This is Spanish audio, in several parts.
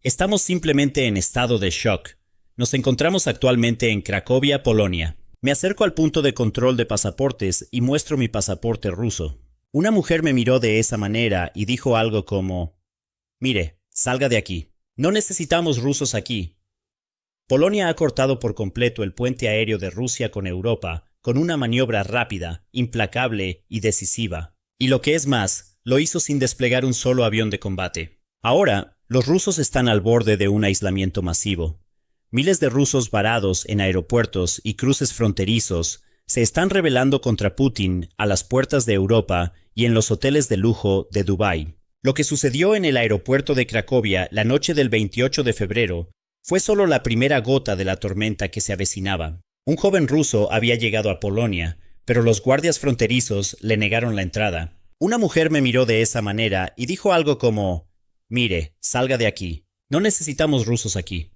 Estamos simplemente en estado de shock. Nos encontramos actualmente en Cracovia, Polonia. Me acerco al punto de control de pasaportes y muestro mi pasaporte ruso. Una mujer me miró de esa manera y dijo algo como: «Mire, salga de aquí. No necesitamos rusos aquí». Polonia ha cortado por completo el puente aéreo de Rusia con Europa con una maniobra rápida, implacable y decisiva. Y lo que es más, lo hizo sin desplegar un solo avión de combate. Ahora, los rusos están al borde de un aislamiento masivo. Miles de rusos varados en aeropuertos y cruces fronterizos se están rebelando contra Putin a las puertas de Europa y en los hoteles de lujo de Dubái. Lo que sucedió en el aeropuerto de Cracovia la noche del 28 de febrero fue solo la primera gota de la tormenta que se avecinaba. Un joven ruso había llegado a Polonia, pero los guardias fronterizos le negaron la entrada. Una mujer me miró de esa manera y dijo algo como: «Mire, salga de aquí. No necesitamos rusos aquí».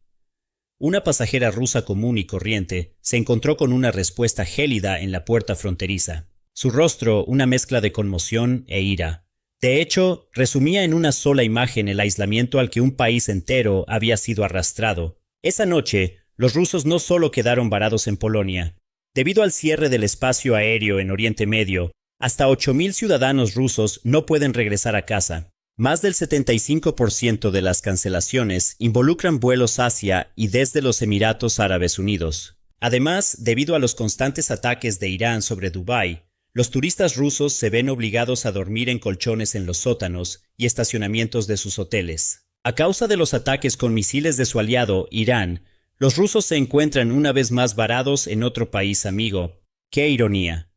Una pasajera rusa común y corriente se encontró con una respuesta gélida en la puerta fronteriza. Su rostro una mezcla de conmoción e ira. De hecho, resumía en una sola imagen el aislamiento al que un país entero había sido arrastrado. Esa noche, los rusos no solo quedaron varados en Polonia. Debido al cierre del espacio aéreo en Oriente Medio, hasta 8.000 ciudadanos rusos no pueden regresar a casa. Más del 75% de las cancelaciones involucran vuelos hacia y desde los Emiratos Árabes Unidos. Además, debido a los constantes ataques de Irán sobre Dubái, los turistas rusos se ven obligados a dormir en colchones en los sótanos y estacionamientos de sus hoteles. A causa de los ataques con misiles de su aliado, Irán, los rusos se encuentran una vez más varados en otro país amigo. ¡Qué ironía!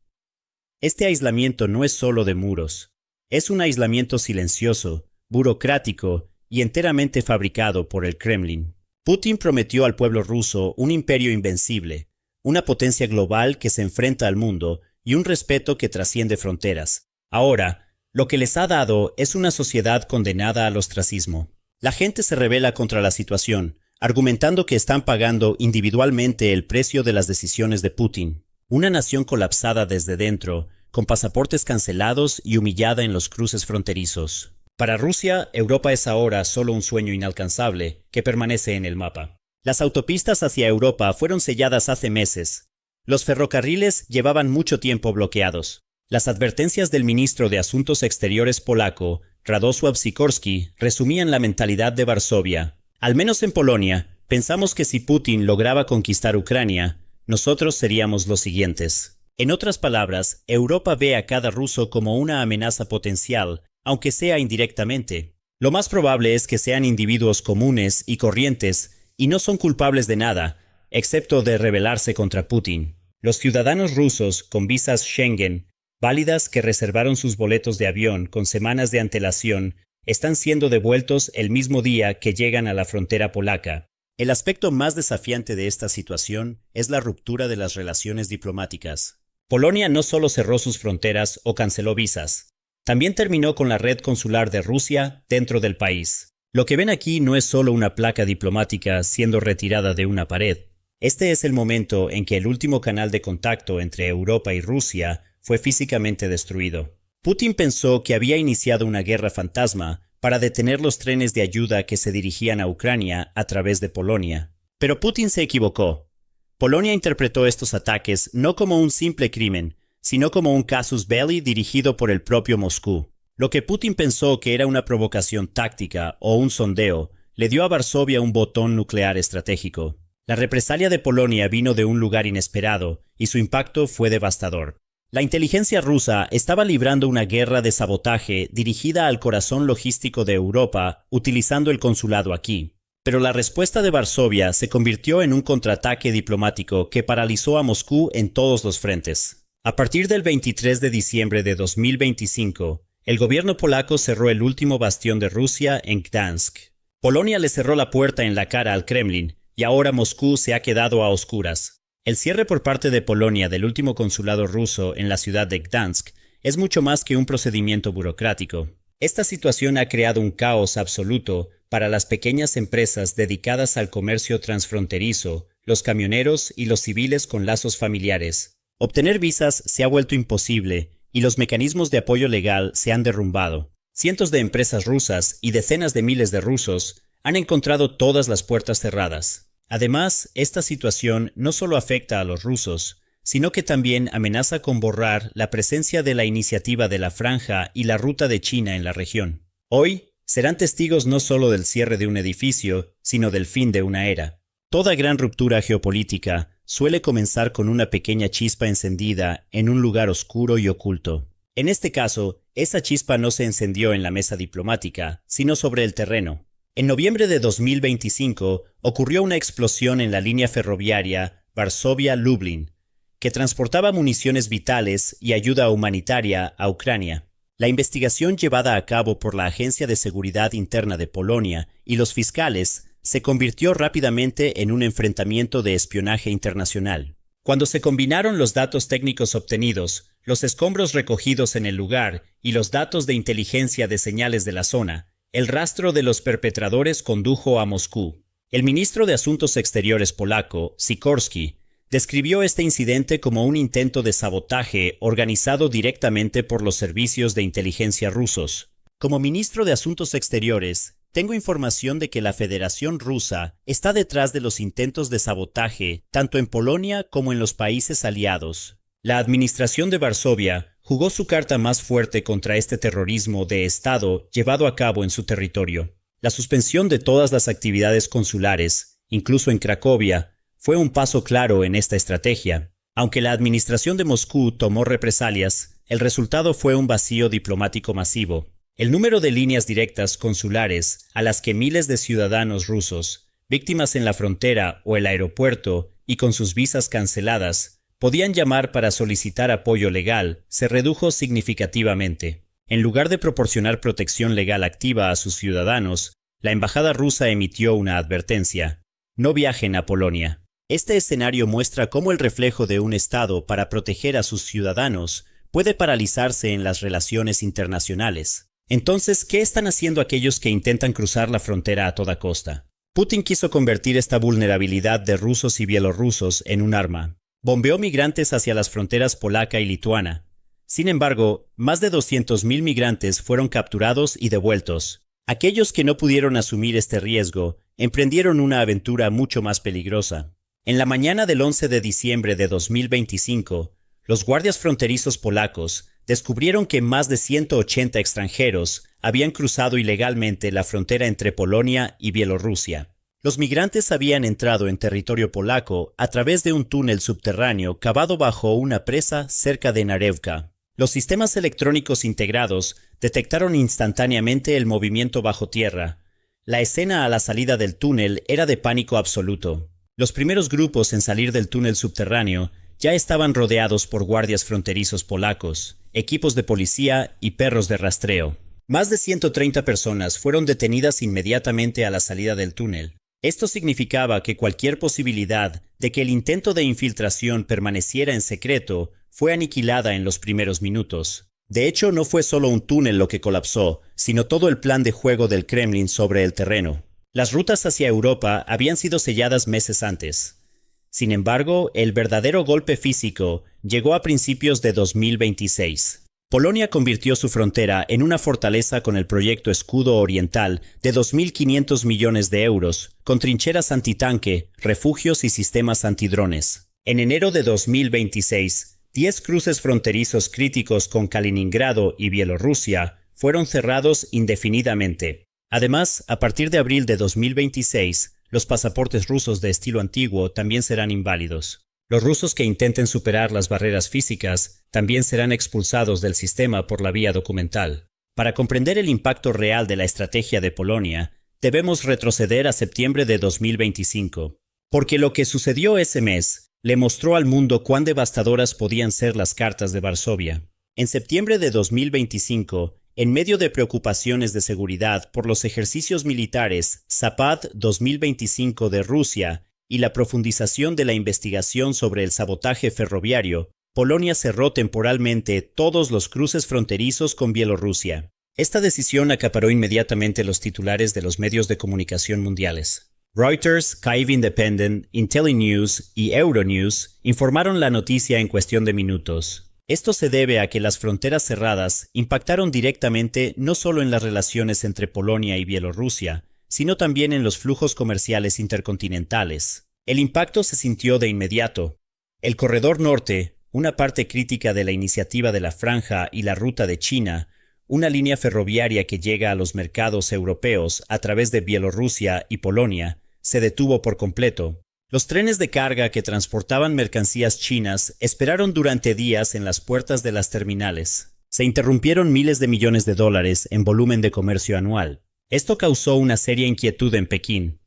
Este aislamiento no es solo de muros. Es un aislamiento silencioso, burocrático y enteramente fabricado por el Kremlin. Putin prometió al pueblo ruso un imperio invencible, una potencia global que se enfrenta al mundo y un respeto que trasciende fronteras. Ahora, lo que les ha dado es una sociedad condenada al ostracismo. La gente se rebela contra la situación, argumentando que están pagando individualmente el precio de las decisiones de Putin. Una nación colapsada desde dentro, con pasaportes cancelados y humillada en los cruces fronterizos. Para Rusia, Europa es ahora solo un sueño inalcanzable que permanece en el mapa. Las autopistas hacia Europa fueron selladas hace meses. Los ferrocarriles llevaban mucho tiempo bloqueados. Las advertencias del ministro de Asuntos Exteriores polaco, Radosław Sikorski, resumían la mentalidad de Varsovia. Al menos en Polonia, pensamos que si Putin lograba conquistar Ucrania, nosotros seríamos los siguientes. En otras palabras, Europa ve a cada ruso como una amenaza potencial, aunque sea indirectamente. Lo más probable es que sean individuos comunes y corrientes y no son culpables de nada, excepto de rebelarse contra Putin. Los ciudadanos rusos con visas Schengen, válidas que reservaron sus boletos de avión con semanas de antelación, están siendo devueltos el mismo día que llegan a la frontera polaca. El aspecto más desafiante de esta situación es la ruptura de las relaciones diplomáticas. Polonia no solo cerró sus fronteras o canceló visas, también terminó con la red consular de Rusia dentro del país. Lo que ven aquí no es solo una placa diplomática siendo retirada de una pared. Este es el momento en que el último canal de contacto entre Europa y Rusia fue físicamente destruido. Putin pensó que había iniciado una guerra fantasma para detener los trenes de ayuda que se dirigían a Ucrania a través de Polonia. Pero Putin se equivocó. Polonia interpretó estos ataques no como un simple crimen, sino como un casus belli dirigido por el propio Moscú. Lo que Putin pensó que era una provocación táctica o un sondeo, le dio a Varsovia un botón nuclear estratégico. La represalia de Polonia vino de un lugar inesperado y su impacto fue devastador. La inteligencia rusa estaba librando una guerra de sabotaje dirigida al corazón logístico de Europa utilizando el consulado aquí. Pero la respuesta de Varsovia se convirtió en un contraataque diplomático que paralizó a Moscú en todos los frentes. A partir del 23 de diciembre de 2025, el gobierno polaco cerró el último bastión de Rusia en Gdansk. Polonia le cerró la puerta en la cara al Kremlin y ahora Moscú se ha quedado a oscuras. El cierre por parte de Polonia del último consulado ruso en la ciudad de Gdansk es mucho más que un procedimiento burocrático. Esta situación ha creado un caos absoluto para las pequeñas empresas dedicadas al comercio transfronterizo, los camioneros y los civiles con lazos familiares. Obtener visas se ha vuelto imposible y los mecanismos de apoyo legal se han derrumbado. Cientos de empresas rusas y decenas de miles de rusos Han encontrado todas las puertas cerradas. Además, esta situación no solo afecta a los rusos, sino que también amenaza con borrar la presencia de la iniciativa de la Franja y la Ruta de China en la región. Hoy, serán testigos no solo del cierre de un edificio, sino del fin de una era. Toda gran ruptura geopolítica suele comenzar con una pequeña chispa encendida en un lugar oscuro y oculto. En este caso, esa chispa no se encendió en la mesa diplomática, sino sobre el terreno. En noviembre de 2025 ocurrió una explosión en la línea ferroviaria Varsovia-Lublin, que transportaba municiones vitales y ayuda humanitaria a Ucrania. La investigación llevada a cabo por la Agencia de Seguridad Interna de Polonia y los fiscales se convirtió rápidamente en un enfrentamiento de espionaje internacional. Cuando se combinaron los datos técnicos obtenidos, los escombros recogidos en el lugar y los datos de inteligencia de señales de la zona, el rastro de los perpetradores condujo a Moscú. El ministro de Asuntos Exteriores polaco, Sikorski, describió este incidente como un intento de sabotaje organizado directamente por los servicios de inteligencia rusos. Como ministro de Asuntos Exteriores, tengo información de que la Federación Rusa está detrás de los intentos de sabotaje tanto en Polonia como en los países aliados. La administración de Varsovia jugó su carta más fuerte contra este terrorismo de Estado llevado a cabo en su territorio. La suspensión de todas las actividades consulares, incluso en Cracovia, fue un paso claro en esta estrategia. Aunque la administración de Moscú tomó represalias, el resultado fue un vacío diplomático masivo. El número de líneas directas consulares a las que miles de ciudadanos rusos, víctimas en la frontera o el aeropuerto y con sus visas canceladas, podían llamar para solicitar apoyo legal, se redujo significativamente. En lugar de proporcionar protección legal activa a sus ciudadanos, la embajada rusa emitió una advertencia: no viajen a Polonia. Este escenario muestra cómo el reflejo de un Estado para proteger a sus ciudadanos puede paralizarse en las relaciones internacionales. Entonces, ¿qué están haciendo aquellos que intentan cruzar la frontera a toda costa? Putin quiso convertir esta vulnerabilidad de rusos y bielorrusos en un arma. Bombeó migrantes hacia las fronteras polaca y lituana. Sin embargo, más de 200.000 migrantes fueron capturados y devueltos. Aquellos que no pudieron asumir este riesgo emprendieron una aventura mucho más peligrosa. En la mañana del 11 de diciembre de 2025, los guardias fronterizos polacos descubrieron que más de 180 extranjeros habían cruzado ilegalmente la frontera entre Polonia y Bielorrusia. Los migrantes habían entrado en territorio polaco a través de un túnel subterráneo cavado bajo una presa cerca de Narewka. Los sistemas electrónicos integrados detectaron instantáneamente el movimiento bajo tierra. La escena a la salida del túnel era de pánico absoluto. Los primeros grupos en salir del túnel subterráneo ya estaban rodeados por guardias fronterizos polacos, equipos de policía y perros de rastreo. Más de 130 personas fueron detenidas inmediatamente a la salida del túnel. Esto significaba que cualquier posibilidad de que el intento de infiltración permaneciera en secreto fue aniquilada en los primeros minutos. De hecho, no fue solo un túnel lo que colapsó, sino todo el plan de juego del Kremlin sobre el terreno. Las rutas hacia Europa habían sido selladas meses antes. Sin embargo, el verdadero golpe físico llegó a principios de 2026. Polonia convirtió su frontera en una fortaleza con el proyecto Escudo Oriental de 2.500 millones de euros, con trincheras antitanque, refugios y sistemas antidrones. En enero de 2026, 10 cruces fronterizos críticos con Kaliningrado y Bielorrusia fueron cerrados indefinidamente. Además, a partir de abril de 2026, los pasaportes rusos de estilo antiguo también serán inválidos. Los rusos que intenten superar las barreras físicas también serán expulsados del sistema por la vía documental. Para comprender el impacto real de la estrategia de Polonia, debemos retroceder a septiembre de 2025, porque lo que sucedió ese mes le mostró al mundo cuán devastadoras podían ser las cartas de Varsovia. En septiembre de 2025, en medio de preocupaciones de seguridad por los ejercicios militares Zapad 2025 de Rusia y la profundización de la investigación sobre el sabotaje ferroviario, Polonia cerró temporalmente todos los cruces fronterizos con Bielorrusia. Esta decisión acaparó inmediatamente los titulares de los medios de comunicación mundiales. Reuters, Kyiv Independent, IntelliNews y Euronews informaron la noticia en cuestión de minutos. Esto se debe a que las fronteras cerradas impactaron directamente no solo en las relaciones entre Polonia y Bielorrusia, sino también en los flujos comerciales intercontinentales. El impacto se sintió de inmediato. El Corredor Norte, una parte crítica de la iniciativa de la Franja y la Ruta de China, una línea ferroviaria que llega a los mercados europeos a través de Bielorrusia y Polonia, se detuvo por completo. Los trenes de carga que transportaban mercancías chinas esperaron durante días en las puertas de las terminales. Se interrumpieron miles de millones de dólares en volumen de comercio anual. Esto causó una seria inquietud en Pekín.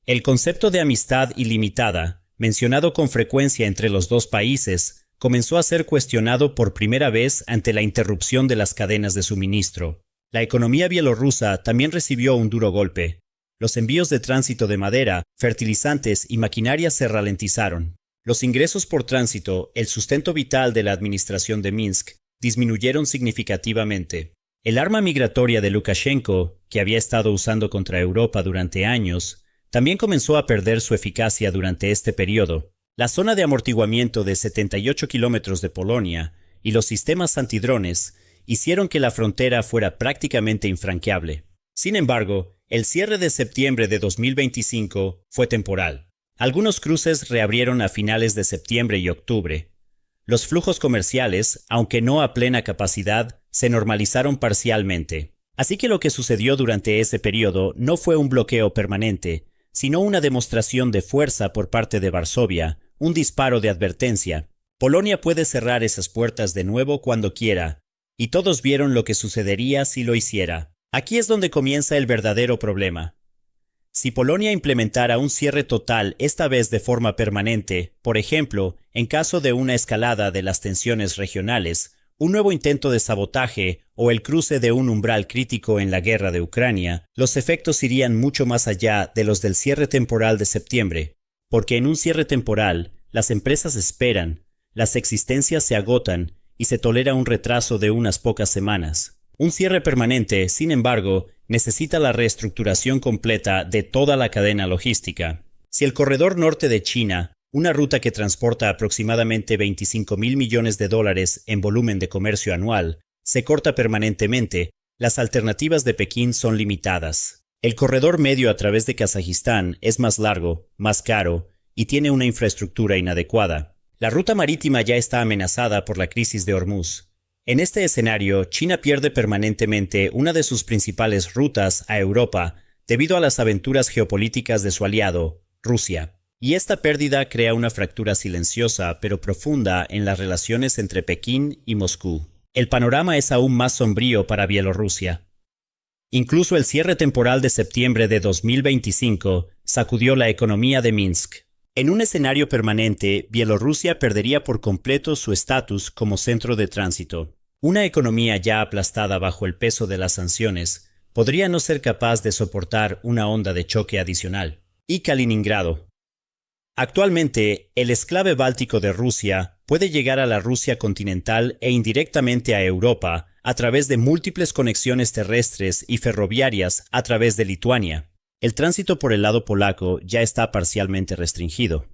El concepto de amistad ilimitada, mencionado con frecuencia entre los dos países, comenzó a ser cuestionado por primera vez ante la interrupción de las cadenas de suministro. La economía bielorrusa también recibió un duro golpe. Los envíos de tránsito de madera, fertilizantes y maquinaria se ralentizaron. Los ingresos por tránsito, el sustento vital de la administración de Minsk, disminuyeron significativamente. El arma migratoria de Lukashenko, que había estado usando contra Europa durante años, también comenzó a perder su eficacia durante este periodo. La zona de amortiguamiento de 78 kilómetros de Polonia y los sistemas antidrones hicieron que la frontera fuera prácticamente infranqueable. Sin embargo, el cierre de septiembre de 2025 fue temporal. Algunos cruces reabrieron a finales de septiembre y octubre. Los flujos comerciales, aunque no a plena capacidad, se normalizaron parcialmente. Así que lo que sucedió durante ese periodo no fue un bloqueo permanente, sino una demostración de fuerza por parte de Varsovia, un disparo de advertencia. Polonia puede cerrar esas puertas de nuevo cuando quiera, y todos vieron lo que sucedería si lo hiciera. Aquí es donde comienza el verdadero problema. Si Polonia implementara un cierre total, esta vez de forma permanente, por ejemplo, en caso de una escalada de las tensiones regionales, un nuevo intento de sabotaje o el cruce de un umbral crítico en la guerra de Ucrania, los efectos irían mucho más allá de los del cierre temporal de septiembre, porque en un cierre temporal, las empresas esperan, las existencias se agotan y se tolera un retraso de unas pocas semanas. Un cierre permanente, sin embargo, necesita la reestructuración completa de toda la cadena logística. Si el Corredor Norte de China, una ruta que transporta aproximadamente 25.000 millones de dólares en volumen de comercio anual, se corta permanentemente, las alternativas de Pekín son limitadas. El corredor medio a través de Kazajistán es más largo, más caro y tiene una infraestructura inadecuada. La ruta marítima ya está amenazada por la crisis de Hormuz. En este escenario, China pierde permanentemente una de sus principales rutas a Europa debido a las aventuras geopolíticas de su aliado, Rusia. Y esta pérdida crea una fractura silenciosa pero profunda en las relaciones entre Pekín y Moscú. El panorama es aún más sombrío para Bielorrusia. Incluso el cierre temporal de septiembre de 2025 sacudió la economía de Minsk. En un escenario permanente, Bielorrusia perdería por completo su estatus como centro de tránsito. Una economía ya aplastada bajo el peso de las sanciones podría no ser capaz de soportar una onda de choque adicional. Y Kaliningrado. Actualmente, el exclave báltico de Rusia puede llegar a la Rusia continental e indirectamente a Europa a través de múltiples conexiones terrestres y ferroviarias a través de Lituania. El tránsito por el lado polaco ya está parcialmente restringido.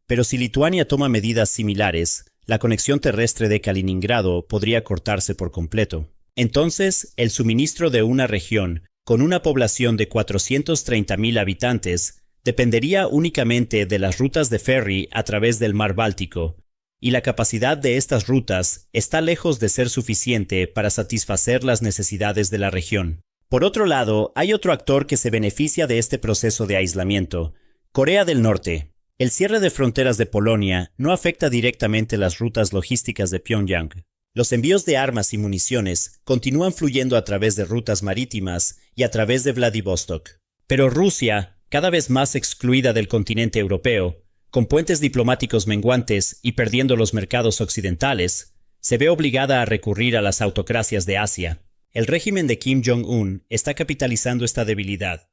Pero si Lituania toma medidas similares, la conexión terrestre de Kaliningrado podría cortarse por completo. Entonces, el suministro de una región con una población de 430.000 habitantes dependería únicamente de las rutas de ferry a través del mar Báltico, y la capacidad de estas rutas está lejos de ser suficiente para satisfacer las necesidades de la región. Por otro lado, hay otro actor que se beneficia de este proceso de aislamiento: Corea del Norte. El cierre de fronteras de Polonia no afecta directamente las rutas logísticas de Pyongyang. Los envíos de armas y municiones continúan fluyendo a través de rutas marítimas y a través de Vladivostok. Pero Rusia, cada vez más excluida del continente europeo, con puentes diplomáticos menguantes y perdiendo los mercados occidentales, se ve obligada a recurrir a las autocracias de Asia. El régimen de Kim Jong-un está capitalizando esta debilidad.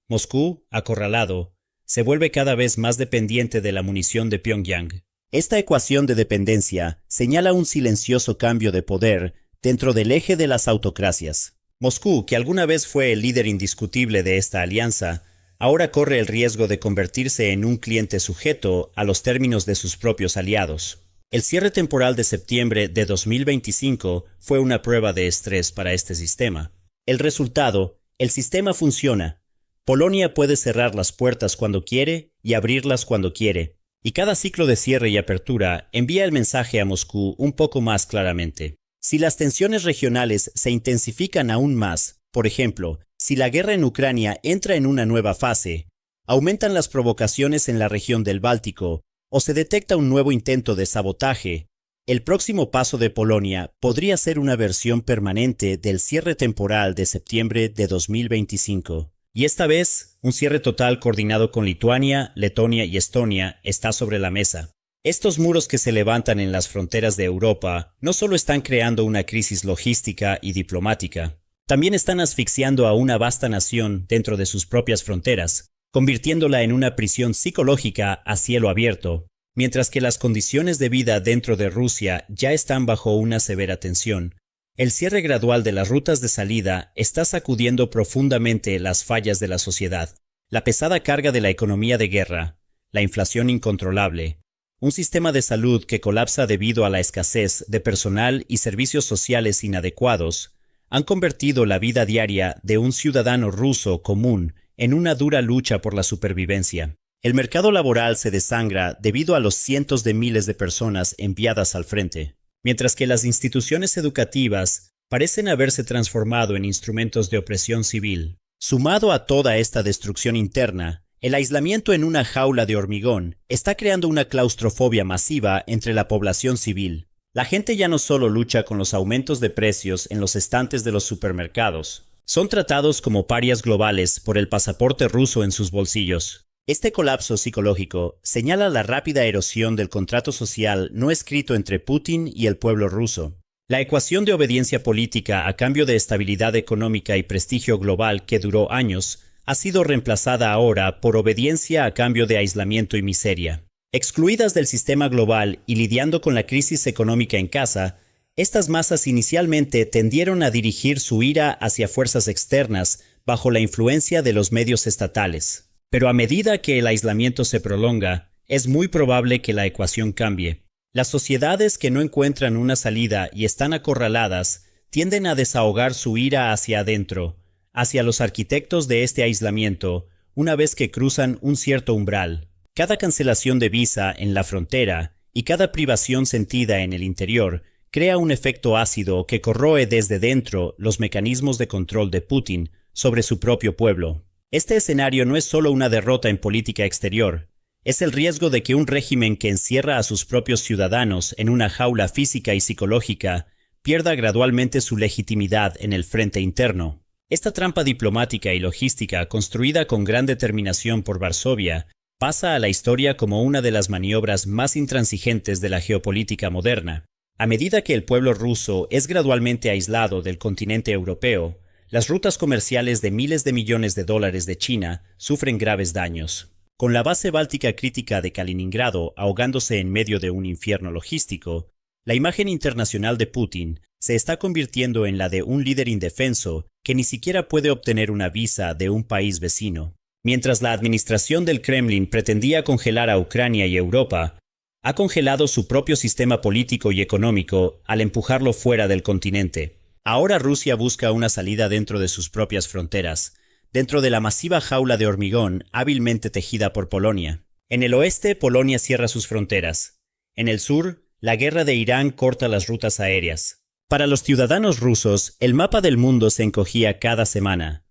Moscú, acorralado, se vuelve cada vez más dependiente de la munición de Pyongyang. Esta ecuación de dependencia señala un silencioso cambio de poder dentro del eje de las autocracias. Moscú, que alguna vez fue el líder indiscutible de esta alianza, ahora corre el riesgo de convertirse en un cliente sujeto a los términos de sus propios aliados. El cierre temporal de septiembre de 2025 fue una prueba de estrés para este sistema. El resultado: el sistema funciona. Polonia puede cerrar las puertas cuando quiere y abrirlas cuando quiere, y cada ciclo de cierre y apertura envía el mensaje a Moscú un poco más claramente. Si las tensiones regionales se intensifican aún más, por ejemplo, si la guerra en Ucrania entra en una nueva fase, aumentan las provocaciones en la región del Báltico o se detecta un nuevo intento de sabotaje, el próximo paso de Polonia podría ser una versión permanente del cierre temporal de septiembre de 2025. Y esta vez, un cierre total coordinado con Lituania, Letonia y Estonia está sobre la mesa. Estos muros que se levantan en las fronteras de Europa no solo están creando una crisis logística y diplomática, también están asfixiando a una vasta nación dentro de sus propias fronteras, convirtiéndola en una prisión psicológica a cielo abierto, mientras que las condiciones de vida dentro de Rusia ya están bajo una severa tensión. El cierre gradual de las rutas de salida está sacudiendo profundamente las fallas de la sociedad, la pesada carga de la economía de guerra, la inflación incontrolable, un sistema de salud que colapsa debido a la escasez de personal y servicios sociales inadecuados, han convertido la vida diaria de un ciudadano ruso común en una dura lucha por la supervivencia. El mercado laboral se desangra debido a los cientos de miles de personas enviadas al frente, mientras que las instituciones educativas parecen haberse transformado en instrumentos de opresión civil. Sumado a toda esta destrucción interna, el aislamiento en una jaula de hormigón está creando una claustrofobia masiva entre la población civil. La gente ya no solo lucha con los aumentos de precios en los estantes de los supermercados, son tratados como parias globales por el pasaporte ruso en sus bolsillos. Este colapso psicológico señala la rápida erosión del contrato social no escrito entre Putin y el pueblo ruso. La ecuación de obediencia política a cambio de estabilidad económica y prestigio global que duró años ha sido reemplazada ahora por obediencia a cambio de aislamiento y miseria. Excluidas del sistema global y lidiando con la crisis económica en casa, estas masas inicialmente tendieron a dirigir su ira hacia fuerzas externas bajo la influencia de los medios estatales. Pero a medida que el aislamiento se prolonga, es muy probable que la ecuación cambie. Las sociedades que no encuentran una salida y están acorraladas tienden a desahogar su ira hacia adentro, hacia los arquitectos de este aislamiento, una vez que cruzan un cierto umbral. Cada cancelación de visa en la frontera y cada privación sentida en el interior crea un efecto ácido que corroe desde dentro los mecanismos de control de Putin sobre su propio pueblo. Este escenario no es solo una derrota en política exterior, es el riesgo de que un régimen que encierra a sus propios ciudadanos en una jaula física y psicológica pierda gradualmente su legitimidad en el frente interno. Esta trampa diplomática y logística construida con gran determinación por Varsovia pasa a la historia como una de las maniobras más intransigentes de la geopolítica moderna. A medida que el pueblo ruso es gradualmente aislado del continente europeo, las rutas comerciales de miles de millones de dólares de China sufren graves daños. Con la base báltica crítica de Kaliningrado ahogándose en medio de un infierno logístico, la imagen internacional de Putin se está convirtiendo en la de un líder indefenso que ni siquiera puede obtener una visa de un país vecino. Mientras la administración del Kremlin pretendía congelar a Ucrania y Europa, ha congelado su propio sistema político y económico al empujarlo fuera del continente. Ahora Rusia busca una salida dentro de sus propias fronteras, dentro de la masiva jaula de hormigón hábilmente tejida por Polonia. En el oeste, Polonia cierra sus fronteras. En el sur, la guerra de Irán corta las rutas aéreas. Para los ciudadanos rusos, el mapa del mundo se encogía cada semana.